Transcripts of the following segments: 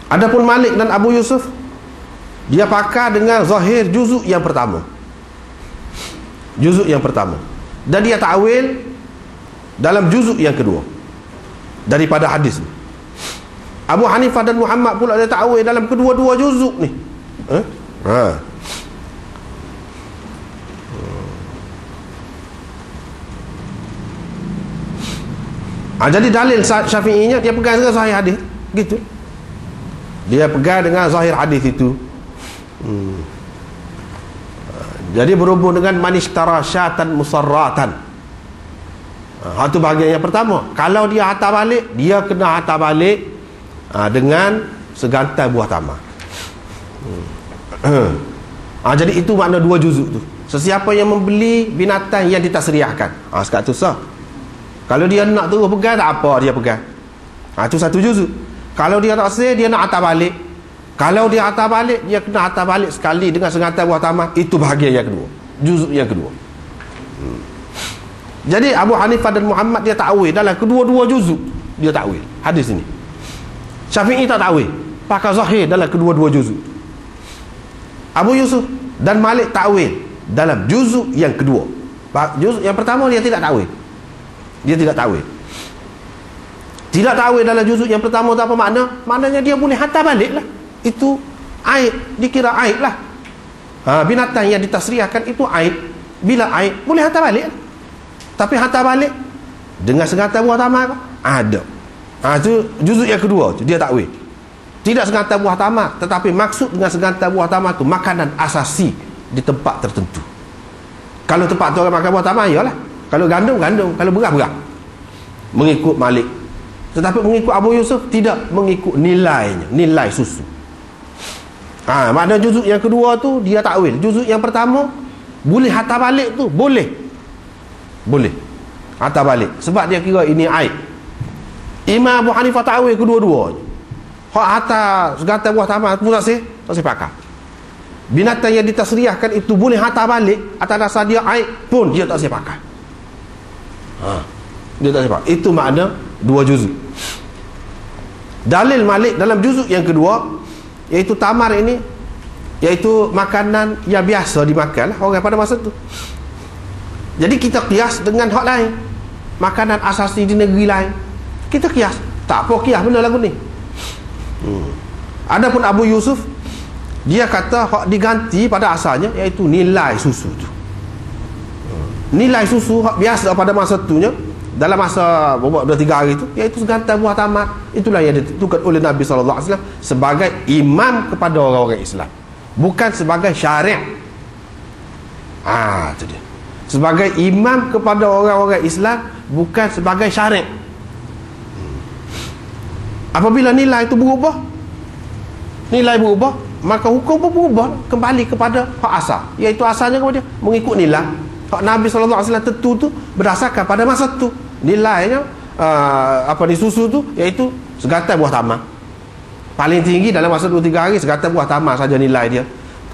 Adapun Malik dan Abu Yusuf, dia pakar dengan zahir juzuk yang pertama. Juzuk yang pertama. Dan dia ta'wil dalam juzuk yang kedua daripada hadis. Abu Hanifah dan Muhammad pula dia ta'wil dalam kedua-dua juzuk ni. Jadi dalil Syafi'inya dia pegang dengan zahir hadis gitu. Dia pegang dengan zahir hadis itu. Jadi berhubung dengan manishtara syatan musarratan. Itu bahagian yang pertama. Kalau dia hantar balik, dia kena hantar balik dengan segantai buah tamar. Jadi itu makna dua juzuk tu. Sesiapa yang membeli binatang yang ditasriahkan, sekat tu sah. Kalau dia nak terus pegang, tak apa dia pegang. Itu satu juzuk. Kalau dia tak sah, dia nak hantar balik. Kalau dia hantar balik, dia kena hantar balik sekali dengan segantai buah tamar. Itu bahagian yang kedua, juzuk yang kedua. Jadi Abu Hanifah dan Muhammad dia ta'wil dalam kedua-dua juzuk. Dia ta'wil hadis ini. Syafi'i tak ta'wil, pakai zahir dalam kedua-dua juzuk. Abu Yusuf dan Malik ta'wil dalam juzuk yang kedua. Juzuk yang pertama dia tidak ta'wil. Dia tidak ta'wil. Tidak ta'wil dalam juzuk yang pertama tu apa makna? Maknanya dia boleh hantar balik lah. Itu aib, dikira aib lah. Binatang yang ditasriahkan itu aib. Bila aib, boleh hantar balik lah. Tapi hantar balik dengan segantai buah tamar ada. Itu juzuk yang kedua tu dia ta'wil. Tidak segantai buah tamar, tetapi maksud dengan segantai buah tamar tu makanan asasi di tempat tertentu. Kalau tempat tu orang makan buah tamar, iyalah. Kalau gandum, kalau beras. Mengikut Malik. Tetapi mengikut Abu Yusuf tidak mengikut nilainya, nilai susu. Makna juzuk yang kedua tu dia ta'wil. Juzuk yang pertama boleh hantar balik tu, boleh hantar balik sebab dia kira ini aib. Imam Abu Hanifah ta'wil kedua-duanya. Hak hantar segantai buah tamar pun tak sah pakai. Binatang yang ditasriahkan itu boleh hantar balik atas dasar dia aib pun dia tak sah pakai. Dia tak sah pakai. Itu makna dua juzuk. Dalil Malik dalam juzuk yang kedua, iaitu tamar ini, iaitu makanan yang biasa dimakan orang pada masa tu. Jadi kita kias dengan hak lain, makanan asasi di negeri lain, kita kias. Tak apa kias benda lagu ni. Adapun Abu Yusuf, dia kata hak diganti pada asalnya, iaitu nilai susu tu. Nilai susu hak biasa pada masa tunya, dalam masa 2-3 hari tu, iaitu segantai buah tamar. Itulah yang ditentukan oleh Nabi SAW sebagai imam kepada orang-orang Islam, bukan sebagai syariat. Itu dia. Sebagai imam kepada orang-orang Islam, bukan sebagai syariat. Apabila nilai itu berubah, maka hukum pun berubah kembali kepada hak asal, iaitu asalnya kepada mengikut nilai. Hak Nabi SAW tentu tu berdasarkan pada masa tu. Nilainya susu tu iaitu segantai buah tamar. Paling tinggi dalam masa 2-3 hari segantai buah tamar saja nilai dia.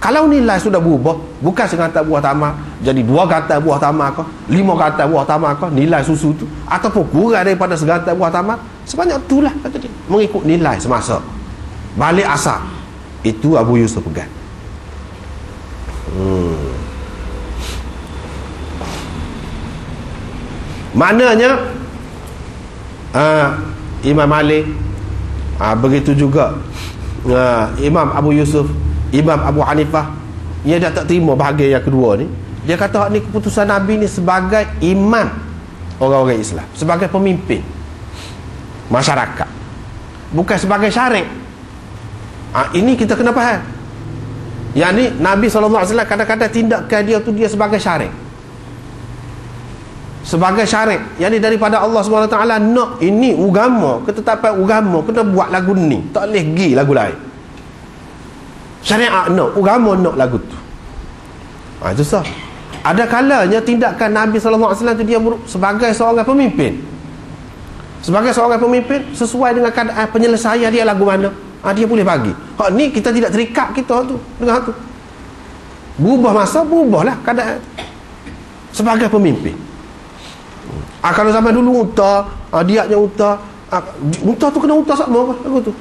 Kalau nilai sudah berubah, bukan segantai buah tamar, jadi 2 gantai buah tamar ke, 5 gantai buah tamar ke, nilai susu tu, ataupun kurang daripada segantai buah tamar, sebanyak itulah kata dia, mengikut nilai semasa. Balik asal. Itu Abu Yusuf pegang. Maknanya Imam Malik, begitu juga Imam Abu Yusuf, Imam Abu Hanifah, dia dah tak terima bahagian yang kedua ni. Dia kata ni keputusan Nabi ni sebagai imam orang-orang Islam, sebagai pemimpin masyarakat, bukan sebagai syariat. Ini kita kena faham. Yang ni Nabi SAW kadang-kadang tindakan dia tu dia sebagai syariat, sebagai syariat. Yang ni daripada Allah SWT nak ini agama, ketetapan agama, kena buat lagu ni, tak boleh pergi lagu lain. Syariat nak, agama nak lagu tu. Itu sah. Ada kalanya tindakan Nabi SAW tu dia sebagai seorang pemimpin, sebagai seorang pemimpin sesuai dengan keadaan penyelesaian dia lagu mana, dia boleh bagi. Hak ni kita tidak terikat kita tu dengan hak tu. Berubah masa, berubahlah keadaan sebagai pemimpin. Kalau zaman dulu unta, diaknya unta, unta tu kena unta sama apa lagu tu.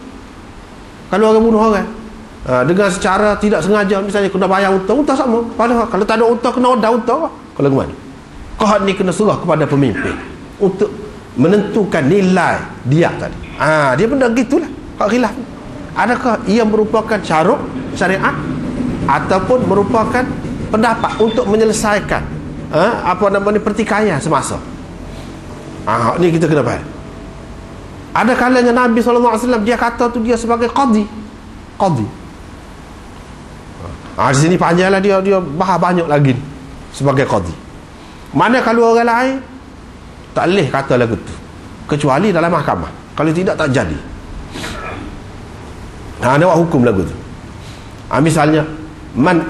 Kalau orang bunuh orang dengan secara tidak sengaja, misalnya kena bayar hutang sama. Padahal kalau tak ada hutang, kena odah hutang. Kalau gimana? Kau ni kena serah kepada pemimpin untuk menentukan nilai dia tadi. Dia benda gitulah. Hak khilaf. Adakah ia merupakan syarat syariat ataupun merupakan pendapat untuk menyelesaikan pertikaian semasa? Ni kita kena faham. Ada kalanya Nabi SAW dia kata tu dia sebagai qadi. Di sini panjanglah dia bahas banyak lagi sebagai qadi. Mana kalau orang lain tak boleh kata lagu tu kecuali dalam mahkamah. Kalau tidak tak jadi. Dia buat hukum lagu tu. Misalnya man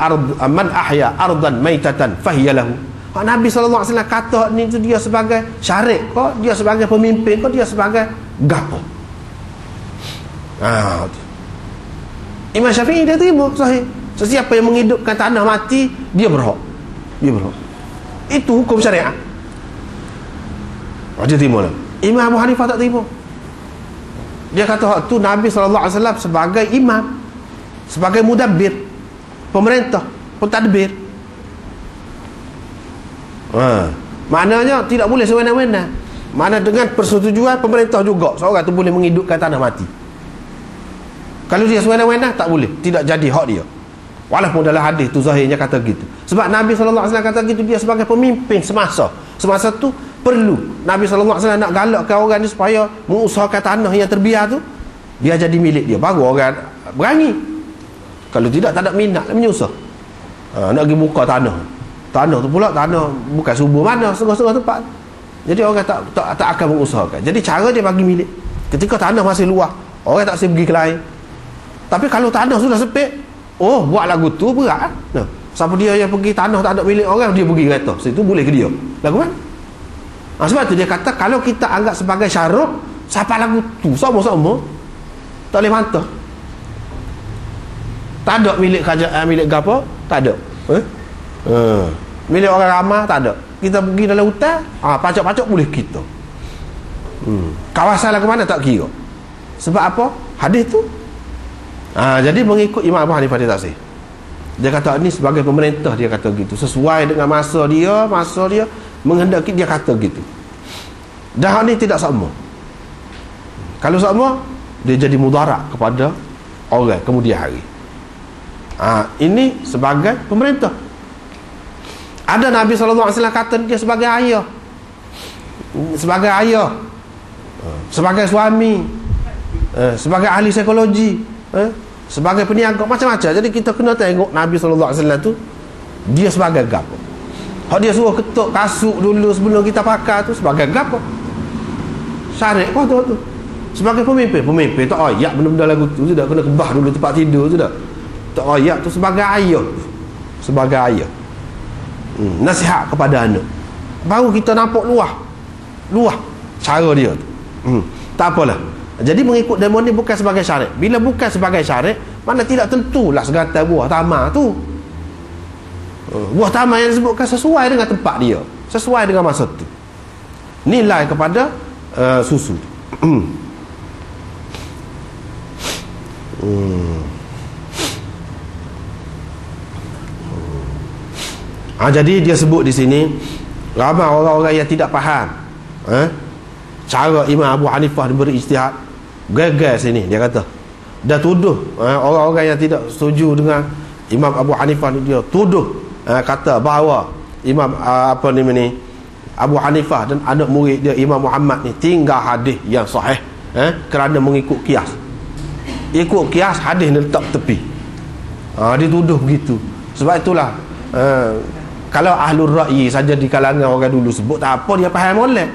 ahya ardan maitatan fahiya lahu. Nabi SAW kata ni tu dia sebagai syarik kok, dia sebagai pemimpin kok, dia sebagai gapo. Imam Syafi'i dia terima sahih. Sesiapa yang menghidupkan tanah mati, dia berhak. Itu hukum syariat. Dia terima lah. Imam Abu Hanifah tak terima. Dia kata hak tu Nabi SAW sebagai imam, sebagai mudabbir, pemerintah, pentadbir. Maknanya tidak boleh sewenang-wenang. Mana dengan persetujuan pemerintah juga seorang tu boleh menghidupkan tanah mati. Kalau dia sewenang-wenang tak boleh, tidak jadi hak dia. Walaupun dalam hadis tu zahirnya kata gitu. Sebab Nabi SAW kata gitu, dia sebagai pemimpin semasa tu perlu Nabi SAW nak galakkan orang ni supaya mengusahakan tanah yang terbiar tu dia jadi milik dia, baru orang berani. Kalau tidak tak ada minat, menyusah. Nak pergi buka tanah tu pula tanah bukan subur mana, setengah-setengah tempat. Jadi orang tak akan mengusahakan. Jadi cara dia bagi milik ketika tanah masih luas, orang tak boleh pergi ke lain. Tapi kalau tanah sudah sempit, buat lagu tu berat. Siapa dia yang pergi tanah tak ada milik orang, dia pergi kereta situ boleh ke dia lagu kan? Sebab tu dia kata kalau kita anggap sebagai syarat, siapa lagu tu sama-sama tak boleh bantah. Tak ada milik kerajaan, milik apa? Tak ada. Milik orang ramah tak ada. Kita pergi dalam hutan, pacak-pacak boleh kita. Kawasan lagu mana tak kira. Sebab apa? Hadis tu. Jadi mengikut Imam Abu Hanifah dia tak sih. Dia kata ni sebagai pemerintah, dia kata gitu. Sesuai dengan masa dia menghendaki, dia kata gitu. Dah ni tidak sama. Kalau sama, dia jadi mudarat kepada orang kemudian hari. Ini sebagai pemerintah. Ada Nabi SAW kata dia sebagai ayah, sebagai suami, sebagai ahli psikologi, sebagai peniaga, macam-macam. Jadi kita kena tengok Nabi SAW tu dia sebagai gapo. Kalau dia suruh ketuk kasut dulu sebelum kita pakai tu sebagai gapo? Syarik kau tu sebagai pemimpin tak ayak benda-benda lagu tu sudah kena kebah dulu tempat tidur sudah. Tak ayak tu sebagai ayah. Nasihat kepada anak. Baru kita nampak luah cara dia tu. Tak apalah. Jadi mengikut demo ni bukan sebagai syarat. Bila bukan sebagai syarat, mana tidak tentulah segatai buah tamar tu. Buah tamar yang disebutkan sesuai dengan tempat dia, sesuai dengan masa tu. Nilai kepada susu. Jadi dia sebut di sini ramai orang-orang yang tidak faham cara Imam Abu Hanifah beri ijtihad. Gagal sini dia kata. Dah tuduh orang-orang yang tidak setuju dengan Imam Abu Hanifah ni, dia tuduh kata bahawa Imam Abu Hanifah dan anak murid dia Imam Muhammad ni tinggal hadis yang sahih kerana mengikut kias. Ikut kias hadis ni letak tepi. Dia tuduh begitu. Sebab itulah kalau ahlul ra'yi saja di kalangan orang dulu sebut tak apa, dia faham molek.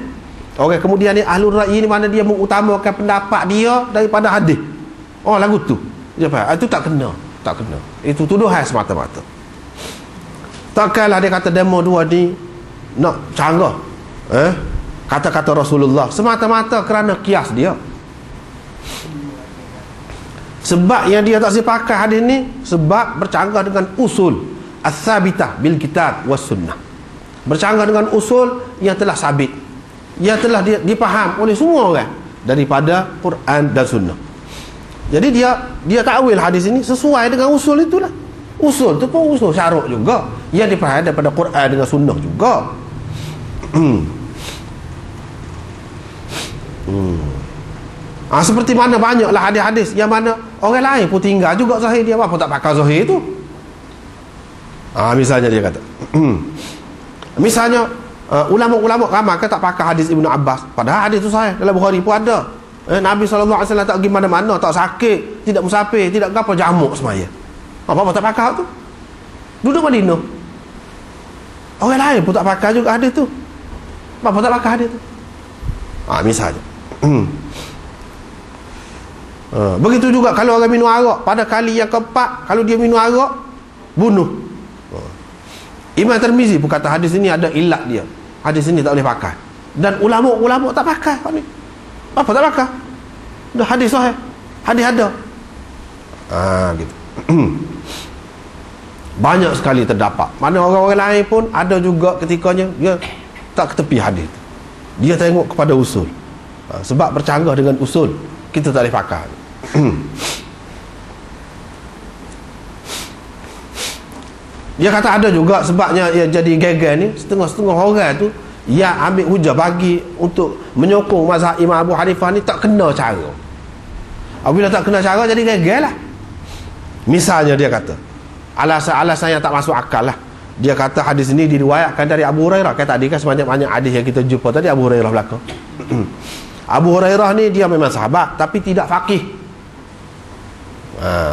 Orang kemudian ni ahlul ra'yi ni mana dia mengutamakan pendapat dia daripada hadis. Lagu tu dia faham. Itu tak kena. Itu tuduhan semata-mata. Takkanlah dia kata demo dua ni nak canggah kata-kata Rasulullah semata-mata kerana kias dia. Sebab yang dia tak sepakat hadis ni sebab bercanggah dengan usul as-sabitah bil kitab was sunnah. Bercanggah dengan usul yang telah sabit, yang telah dipaham oleh semua orang daripada Quran dan sunnah. Jadi dia takwil hadis ini sesuai dengan usul itulah. Usul tu pun usul syaruk juga, yang dipahami daripada Quran dengan sunnah juga. Seperti mana banyaklah hadis-hadis yang mana orang lain pun tinggal juga zahir dia, apa tak pakai zahir tu. Misalnya dia kata misalnya ulama-ulama ramai kan tak pakai hadis Ibnu Abbas, padahal hadis tu sahih, dalam Bukhari pun ada. Nabi SAW tak pergi mana-mana, tak sakit, tidak musafir, tidak apa jamuk semaya. Apa tak pakai tu? Duduk Madinah, orang lain pun tak pakai juga hadis tu, apa tak pakai hadis tu. Misalnya begitu juga kalau orang minum arak, pada kali yang keempat kalau dia minum arak, bunuh. Imam Tirmizi pun kata hadis ini ada ilat dia, hadis ini tak boleh pakai. Dan ulama-ulama tak pakai apa tak pakai, dah hadis sahih, hadis ada. Gitu. Banyak sekali terdapat, mana orang-orang lain pun ada juga ketikanya dia tak ketepi hadis, dia tengok kepada usul. Sebab bercanggah dengan usul, kita tak boleh pakai. Dia kata ada juga sebabnya ia jadi geger ni, setengah-setengah orang tu yang ambil hujah bagi untuk menyokong mazhab Imam Abu Hanifah ni tak kena cara. Apabila tak kena cara, jadi geger lah. Misalnya dia kata alasan yang tak masuk akal lah. Dia kata hadis ini diriwayatkan dari Abu Hurairah. Kata tadi kan sebanyak-banyak hadis yang kita jumpa tadi Abu Hurairah belakang. Abu Hurairah ni dia memang sahabat tapi tidak faqih.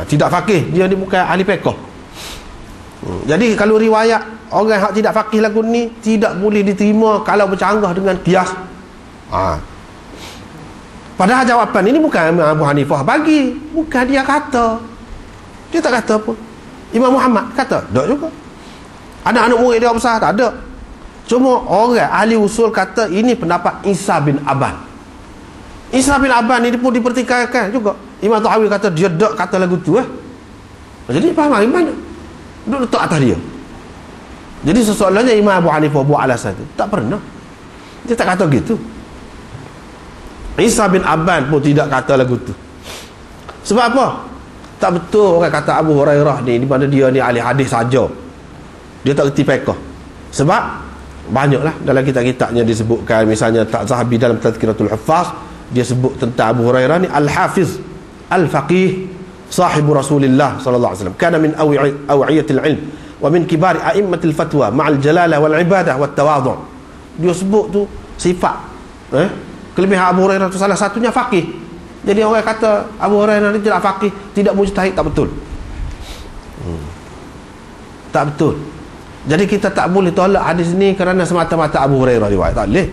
Tidak faqih, dia ni bukan ahli fiqh. Jadi kalau riwayat orang yang tidak faqih lagu ni tidak boleh diterima kalau bercanggah dengan qiyas. Padahal jawapan ini bukan Abu Hanifah bagi, bukan dia kata. Dia tak kata apa. Imam Muhammad kata, tak juga. Anak-anak murid dia besar, tak ada. Cuma orang ahli usul kata ini pendapat Isa bin Aban. Isa bin Aban ini pun dipertikaikan juga. Imam Tahawi kata dia tak kata lagu tu. Jadi faham dari mana? Duduk letak atas dia. Jadi soalannya Imam Abu Hanifah buat alasan tu tak pernah. Dia tak kata gitu. Isa bin Aban pun tidak kata lagu tu. Sebab apa? Tak betul orang kata Abu Hurairah ni, di mana dia ni ahli hadis saja, dia tak reti fiqh. Sebab banyaklah dalam kitab-kitabnya disebutkan, misalnya Tak Zahabi dalam Tazkiratul Huffaz, dia sebut tentang Abu Hurairah ni al-hafiz al-faqih sahibu Rasulillah sallallahu alaihi wasallam, kana min awiyatil ilm wa min kibari a'immatil fatwa ma'al jalalah wal ibadah wat tawadhu'. Dia sebut tu sifat kelebihan Abu Hurairah tu, salah satunya faqih. Jadi orang kata Abu Hurairah ni tidak faqih, tidak mujtahid, tak betul. Tak betul. Jadi kita tak boleh tolak hadis ni kerana semata-mata Abu Hurairah riwayat, tak boleh.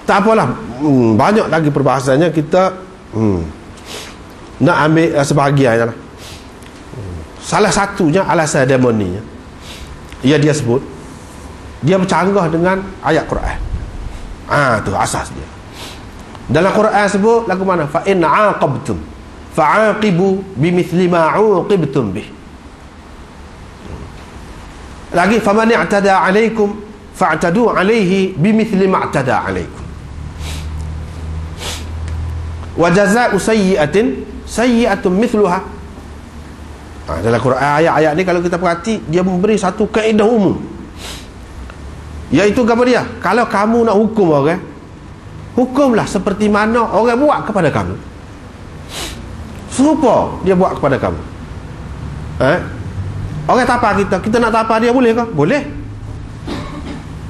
Tak apalah, banyak lagi perbahasannya, kita nak ambil sebahagian lah. Salah satunya alasan demoninya, dia sebut dia bercanggah dengan ayat Quran. Tu asas dia. Dalam Quran sebut lagu mana? Fa in aqabtum fa'aqibu bimithli ma 'uqibtum bih. Lagi faman i'tada 'alaikum fa'tadu 'alaihi bimithli ma i'tada 'alaikum. Wa jazaa'u sayyi'atin sayyi'atun mithluha. Dalam Quran ayat-ayat ni kalau kita perhati, dia memberi satu kaedah umum, iaitu apa dia? Kalau kamu nak hukum orang, hukumlah seperti mana orang buat kepada kamu, serupa dia buat kepada kamu. Orang tapa kita nak tapa dia, boleh ke? Boleh,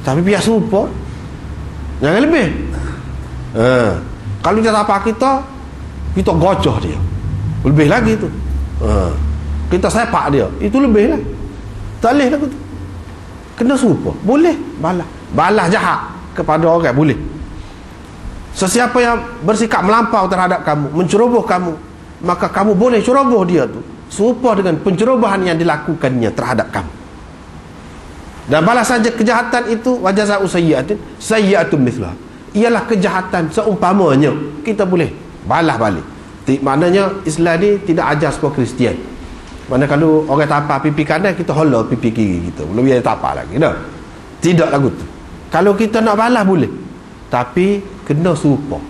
tapi biar serupa, jangan lebih. Kalau dia tapa kita gocah dia, lebih lagi tu. Kita sepak dia, itu lebih lah. Tak boleh lah tu. Kena serupa, boleh. Balas jahat kepada orang, boleh. Sesiapa yang bersikap melampau terhadap kamu, menceroboh kamu, maka kamu boleh ceroboh dia tu serupa dengan pencerobohan yang dilakukannya terhadap kamu. Dan balas saja kejahatan itu, wa jazaa'u sayyi'atin sayyi'atun mithluha, ialah kejahatan seumpamanya, kita boleh balas balik. Maknanya Islam ni tidak ajar seperti Kristian, mana kalau orang tapak pipi kanan, kita hola pipi kiri kita, belum dia tapak lagi dah. Tidak lagu tu. Kalau kita nak balas boleh, tapi kena serupa.